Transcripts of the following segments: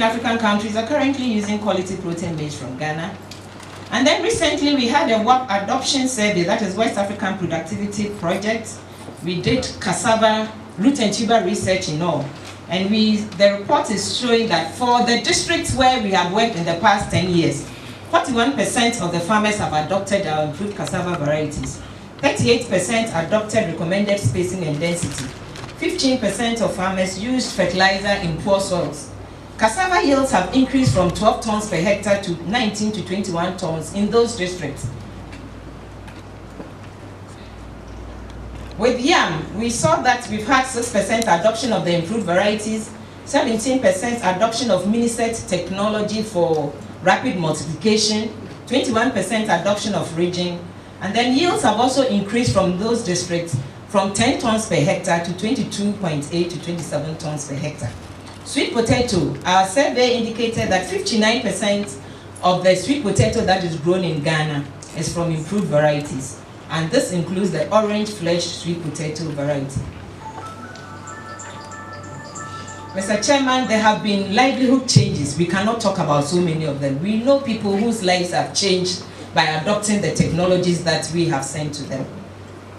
14 African countries are currently using quality protein maize from Ghana. And then recently we had a WAP adoption survey, that is West African Productivity Project. We did cassava root and tuber research in all. And the report is showing that for the districts where we have worked in the past 10 years, 41% of the farmers have adopted our improved cassava varieties. 38% adopted recommended spacing and density. 15% of farmers used fertilizer in poor soils. Cassava yields have increased from 12 tons per hectare to 19 to 21 tons in those districts. With yam, we saw that we've had 6% adoption of the improved varieties, 17% adoption of Miniset technology for rapid multiplication, 21% adoption of ridging, and then yields have also increased from those districts from 10 tons per hectare to 22.8 to 27 tons per hectare. Sweet potato, our survey indicated that 59% of the sweet potato that is grown in Ghana is from improved varieties. And this includes the orange-fleshed sweet potato variety. Mr. Chairman, there have been livelihood changes. We cannot talk about so many of them. We know people whose lives have changed by adopting the technologies that we have sent to them.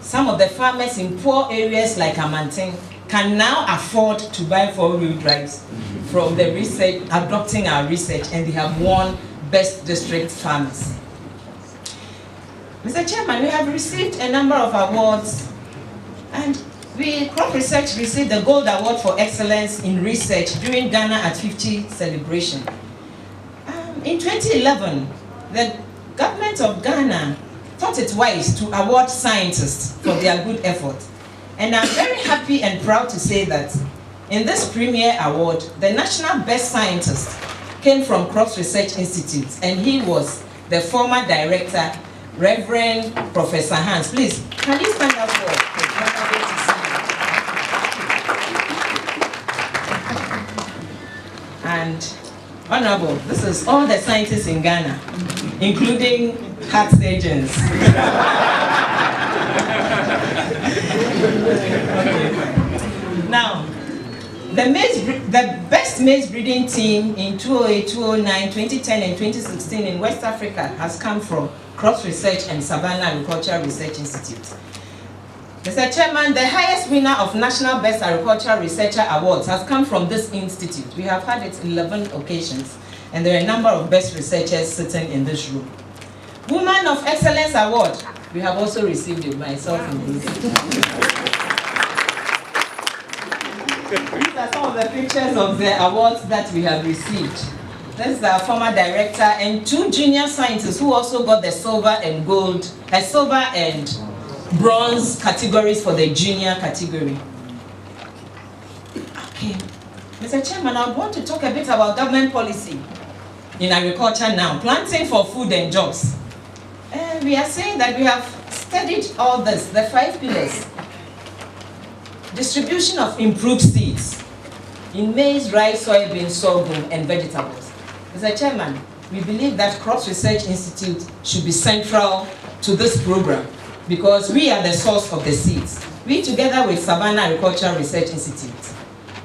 Some of the farmers in poor areas like Amantin can now afford to buy four-wheel drives from the research, adopting our research, and they have won Best District Farmers. Mr. Chairman, we have received a number of awards, and Crop Research received the Gold Award for Excellence in Research during Ghana at 50 celebration. In 2011, the government of Ghana thought it wise to award scientists for their good effort. And I'm very happy and proud to say that in this premier award, the national best scientist came from Crops Research Institute, and he was the former director, Reverend Professor Hans. Please, can you stand up for And Honorable, this is all the scientists in Ghana, including heart surgeons. Now, the best maize breeding team in 2008, 2009, 2010, and 2016 in West Africa has come from Crops Research and Savannah Agricultural Research Institute. Mr. Chairman, the highest winner of National Best Agricultural Researcher Awards has come from this institute. We have had it 11 occasions, and there are a number of best researchers sitting in this room. Woman of Excellence Award, we have also received it, myself included. These are some of the pictures of the awards that we have received. This is our former director and two junior scientists who also got the silver and gold, silver and bronze categories for the junior category. Okay, Mr. Chairman, I want to talk a bit about government policy in agriculture now, planting for food and jobs. We are saying that we have studied all this, the 5 pillars. Distribution of improved seeds in maize, rice, soybean, sorghum, and vegetables. Mr. Chairman, we believe that Crops Research Institute should be central to this program because we are the source of the seeds. We, together with Savannah Agricultural Research Institute.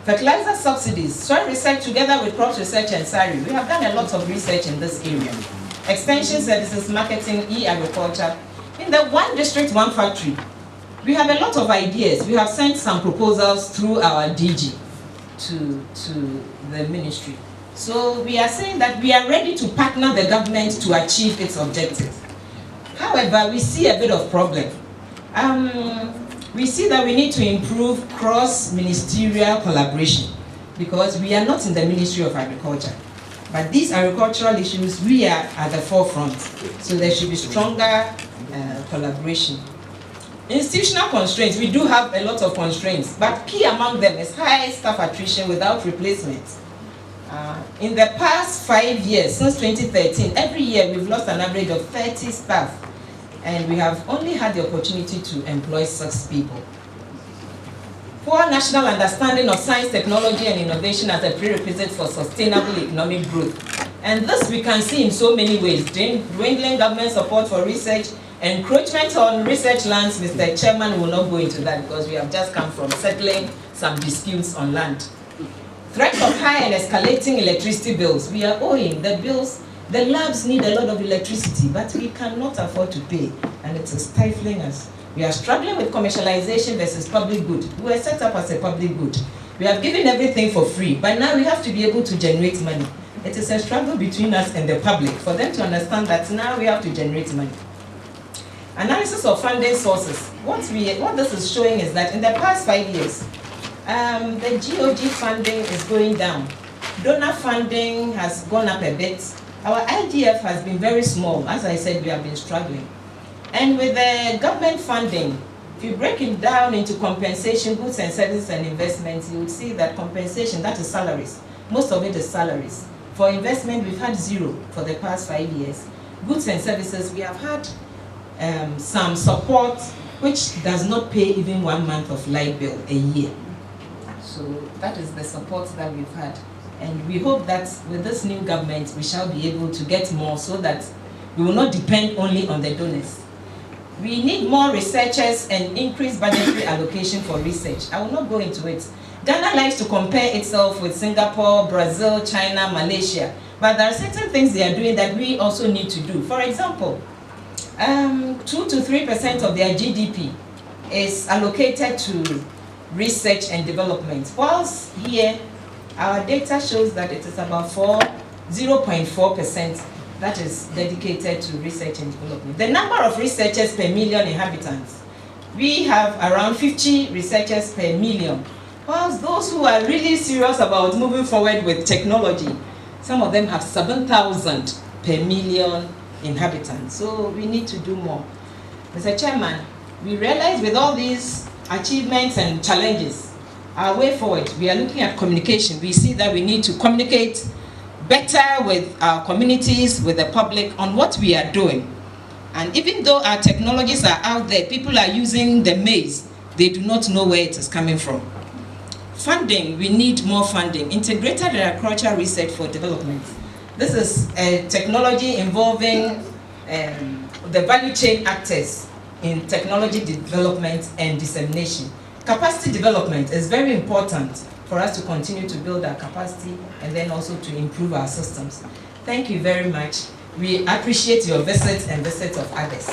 Fertilizer subsidies, soil research together with Crops Research and SARI. We have done a lot of research in this area. Extension services, marketing, e-agriculture. In the one district, one factory, we have a lot of ideas. We have sent some proposals through our DG to the ministry. So we are saying that we are ready to partner the government to achieve its objectives. However, we see a bit of problem. We see that we need to improve cross-ministerial collaboration because we are not in the Ministry of Agriculture. But these agricultural issues, we are at the forefront. So there should be stronger collaboration. Institutional constraints, we do have a lot of constraints, but key among them is high staff attrition without replacement. In the past 5 years, since 2013, every year we've lost an average of 30 staff, and we have only had the opportunity to employ 6 people. Poor national understanding of science, technology, and innovation as a prerequisite for sustainable economic growth. And this we can see in so many ways. Dwindling government support for research, encroachment on research lands. Mr. Chairman will not go into that because we have just come from settling some disputes on land. Threat of high and escalating electricity bills. We are owing the bills. The labs need a lot of electricity, but we cannot afford to pay, and it is stifling us. We are struggling with commercialization versus public good. We were set up as a public good. We have given everything for free, but now we have to be able to generate money. It is a struggle between us and the public for them to understand that now we have to generate money. Analysis of funding sources. What this is showing is that in the past 5 years, the GOG funding is going down. Donor funding has gone up a bit. Our IGF has been very small. As I said, we have been struggling. And with the government funding, if you break it down into compensation, goods and services and investments, you would see that compensation, that is salaries. Most of it is salaries. For investment, we've had zero for the past 5 years. Goods and services, we have had some support, which does not pay even 1 month of light bill a year. So that is the support that we've had. And we hope that with this new government, we shall be able to get more so that we will not depend only on the donors. We need more researchers and increased budgetary allocation for research. I will not go into it. Ghana likes to compare itself with Singapore, Brazil, China, Malaysia. But there are certain things they are doing that we also need to do. For example, 2 to 3% of their GDP is allocated to research and development. Whilst here, our data shows that it is about 0.4% that is dedicated to research and development. The number of researchers per million inhabitants, we have around 50 researchers per million. Whilst those who are really serious about moving forward with technology, some of them have 7,000 per million inhabitants. So we need to do more. Mr. Chairman, we realize with all these achievements and challenges, our way forward, we are looking at communication. We see that we need to communicate better with our communities, with the public on what we are doing. And even though our technologies are out there, people are using the maize, they do not know where it is coming from. Funding, we need more funding. Integrated agricultural research for development. This is a technology involving the value chain actors in technology development and dissemination. Capacity development is very important for us to continue to build our capacity and then also to improve our systems. Thank you very much. We appreciate your visit and visit of others.